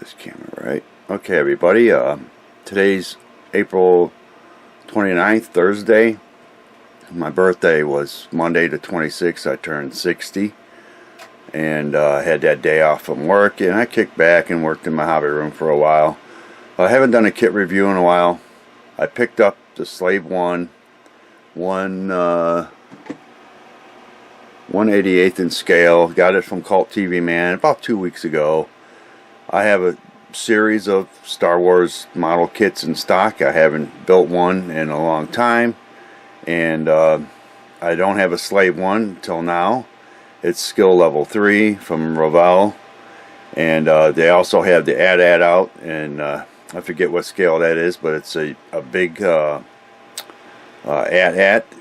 this camera right. Okay, everybody. Today's April 29th, Thursday. My birthday was Monday the 26th. I turned 60. And had that day off from work. And I kicked back and worked in my hobby room for a while. I haven't done a kit review in a while. I picked up the Slave 1/88 in scale. Got it from Cult TV Man about 2 weeks ago. I have a series of Star Wars model kits in stock. I haven't built one in a long time, and I don't have a Slave 1 until now. It's skill level 3 from Revell, and they also have the AT-AT out, and I forget what scale that is, but it's a big AT-AT.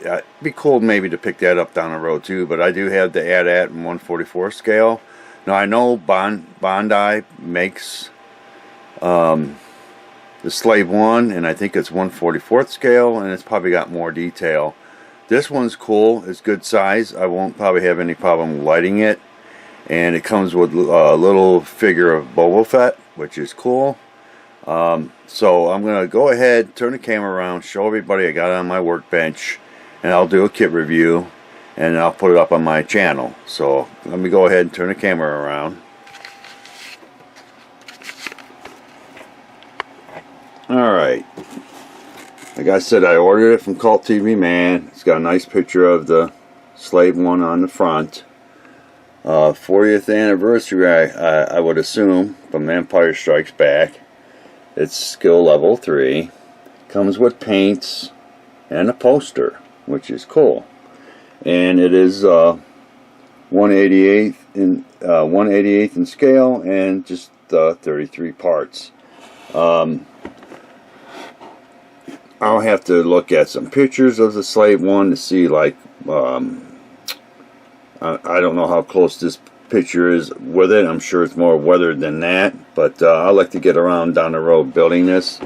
It'd be cool maybe to pick that up down the road too, but I do have the AT-AT in 1/44 scale. Now I know Bondi makes the Slave 1, and I think it's 1/44 scale, and it's probably got more detail. This one's cool. It's good size. I won't probably have any problem lighting it, and it comes with a little figure of Boba Fett, which is cool. So I'm going to go ahead, turn the camera around, show everybody I got it on my workbench, and I'll do a kit review, and I'll put it up on my channel. So let me go ahead and turn the camera around. Alright, like I said, I ordered it from Cult TV Man. It's got a nice picture of the Slave 1 on the front. 40th anniversary, I would assume, from Empire Strikes Back. It's skill level 3. Comes with paints and a poster, which is cool. And it is 1/88 in scale, and just 33 parts. I'll have to look at some pictures of the Slave 1 to see, like, I don't know how close this picture is with it. I'm sure it's more weathered than that, but I like to get around down the road building this.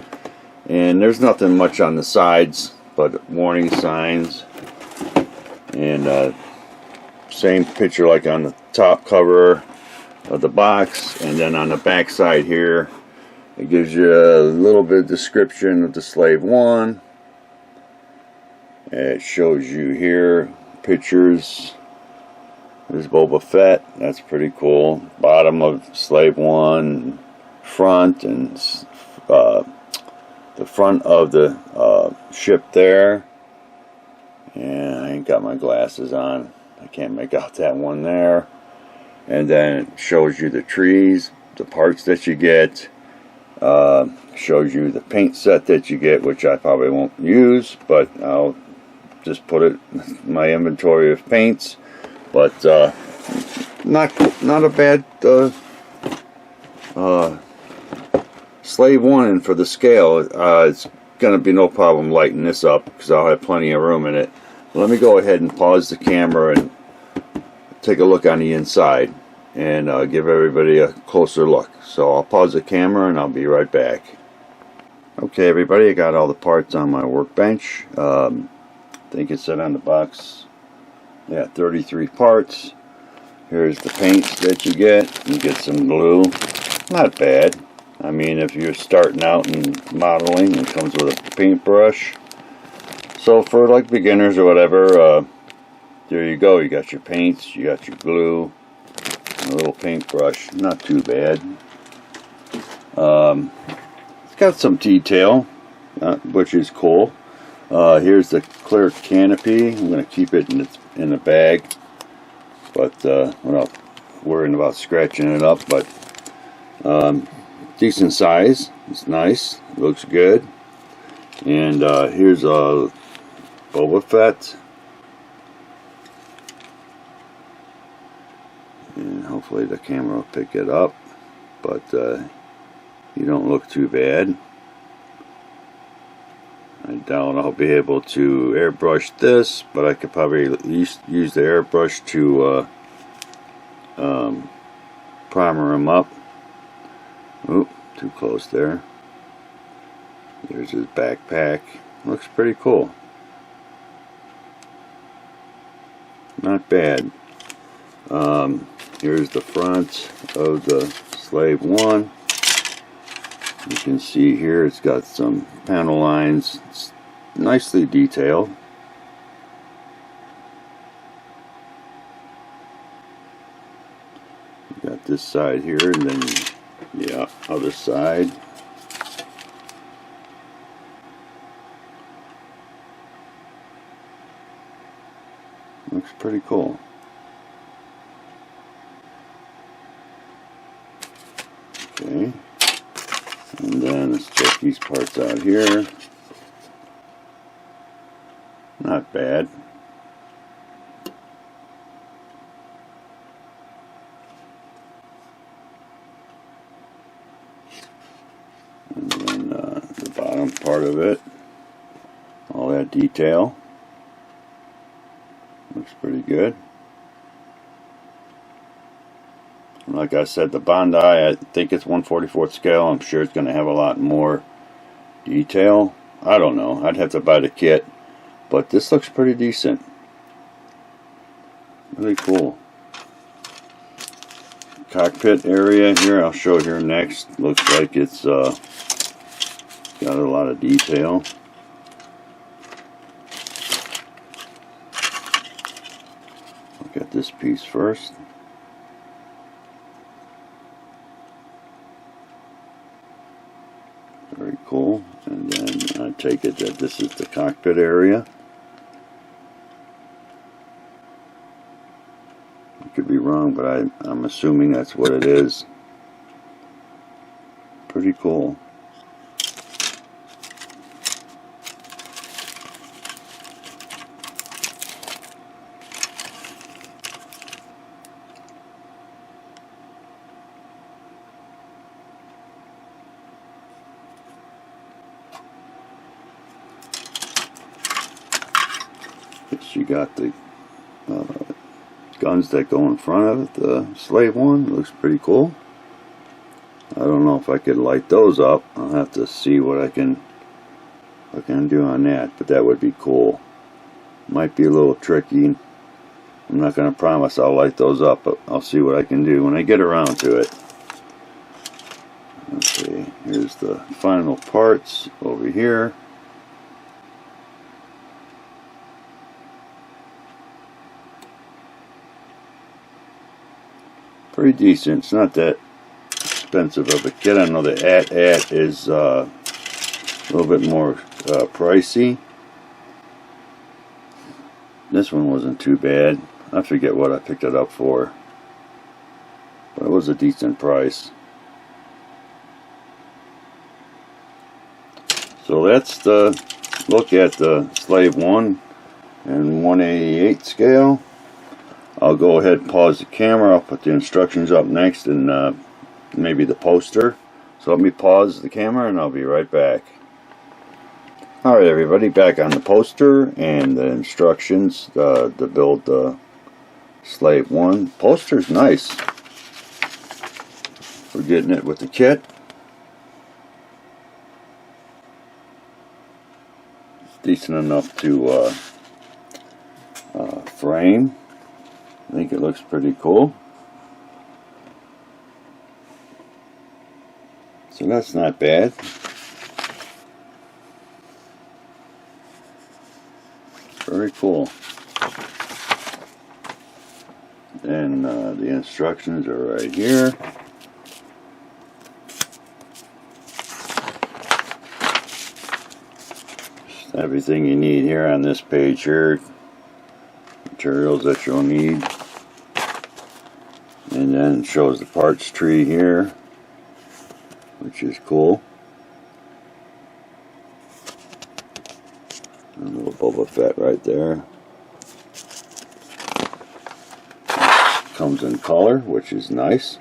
And there's nothing much on the sides but warning signs, and same picture like on the top cover of the box, and then on the back side here it gives you a little bit of description of the Slave 1. It shows you here pictures. There's Boba Fett. That's pretty cool. Bottom of Slave 1, front, and the front of the ship there. And I ain't got my glasses on. I can't make out that one there. And then it shows you the trees, the parts that you get. Shows you the paint set that you get, which I probably won't use, but I'll just put it in my inventory of paints. But not a bad Slave 1, and for the scale, it's going to be no problem lighting this up because I'll have plenty of room in it. Let me go ahead and pause the camera and take a look on the inside and give everybody a closer look. So I'll pause the camera and I'll be right back. Okay, everybody, I got all the parts on my workbench. I think it said on the box, yeah, 33 parts. Here's the paints that you get. You get some glue. Not bad. I mean, if you're starting out in modeling, it comes with a paintbrush. So for like beginners or whatever, there you go. You got your paints, you got your glue, and a little paintbrush. Not too bad. It's got some detail, which is cool. Here's the clear canopy. I'm going to keep it in the bag, but without worrying about scratching it up. But decent size. It's nice. Looks good. And here's a Boba Fett. And hopefully the camera will pick it up. But you don't look too bad. I doubt I'll be able to airbrush this, but I could probably at least use the airbrush to primer him up. Oop, too close there. There's his backpack. Looks pretty cool. Not bad. Here's the front of the Slave 1. You can see here it's got some panel lines. It's nicely detailed. You got this side here, and then yeah, other side. Looks pretty cool. Okay, and then let's check these parts out here. Not bad. And then the bottom part of it, all that detail. Looks pretty good. Like I said, the Bondi, I think it's 1/44 scale. I'm sure it's going to have a lot more detail. I don't know. I'd have to buy the kit. But this looks pretty decent. Really cool. Cockpit area here, I'll show here next. Looks like it's got a lot of detail. Look at this piece first. Very cool. And then I take it that this is the cockpit area. I could be wrong, but I'm assuming that's what it is. Pretty cool. You got the guns that go in front of it. The Slave one looks pretty cool. I don't know if I could light those up. I'll have to see what I can do on that, but that would be cool. Might be a little tricky. I'm not going to promise I'll light those up, but I'll see what I can do when I get around to it. Okay, here's the final parts over here. Pretty decent. It's not that expensive of a kit. I know the AT is a little bit more pricey. This one wasn't too bad. I forget what I picked it up for, but it was a decent price. So that's the look at the Slave 1 and 1/88 scale. I'll go ahead and pause the camera. I'll put the instructions up next and maybe the poster. So let me pause the camera and I'll be right back. Alright everybody, back on the poster and the instructions to build the Slave 1. Poster's nice. We're getting it with the kit. It's decent enough to frame. I think it looks pretty cool. So that's not bad. Very cool. And the instructions are right here. Just everything you need here on this page here. Materials that you'll need. And then it shows the parts tree here, which is cool. A little Boba Fett right there. Comes in color, which is nice.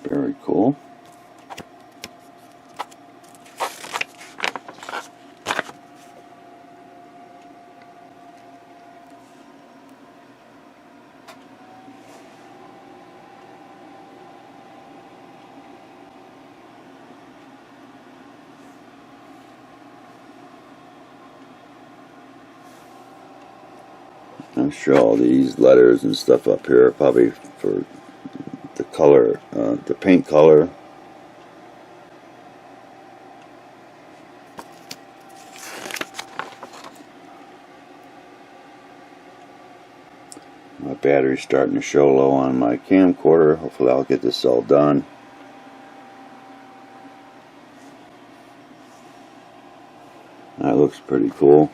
Very cool. I'm sure all these letters and stuff up here are probably for the color, the paint color. My battery's starting to show low on my camcorder. Hopefully I'll get this all done. That looks pretty cool.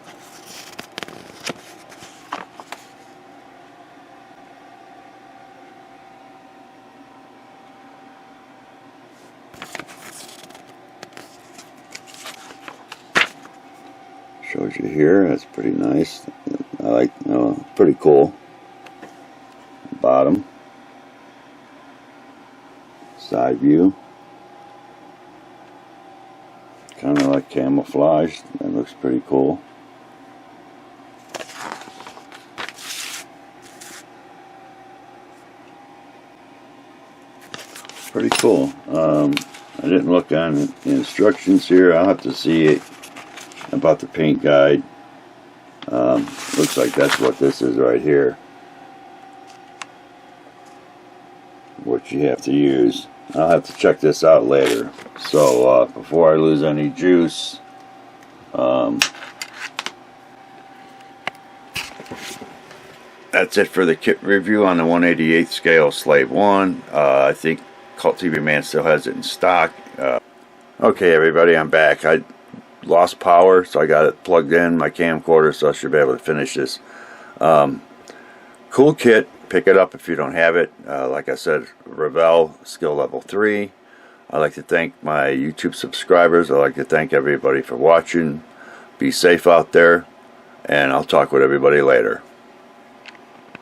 Shows you here. That's pretty nice. I like, pretty cool. Bottom. Side view. Kind of like camouflage. That looks pretty cool. Pretty cool. I didn't look on the instructions here. I'll have to see it about the paint guide. Looks like that's what this is right here. What you have to use. I'll have to check this out later. So before I lose any juice, that's it for the kit review on the 1/88 scale Slave 1. I think Cult TV Man still has it in stock. Okay, everybody, I'm back. I lost power, so I got it plugged in my camcorder, so I should be able to finish this. Cool kit. Pick it up if you don't have it. Like I said, Revell skill level 3. I'd like to thank my YouTube subscribers. I'd like to thank everybody for watching. Be safe out there, and I'll talk with everybody later.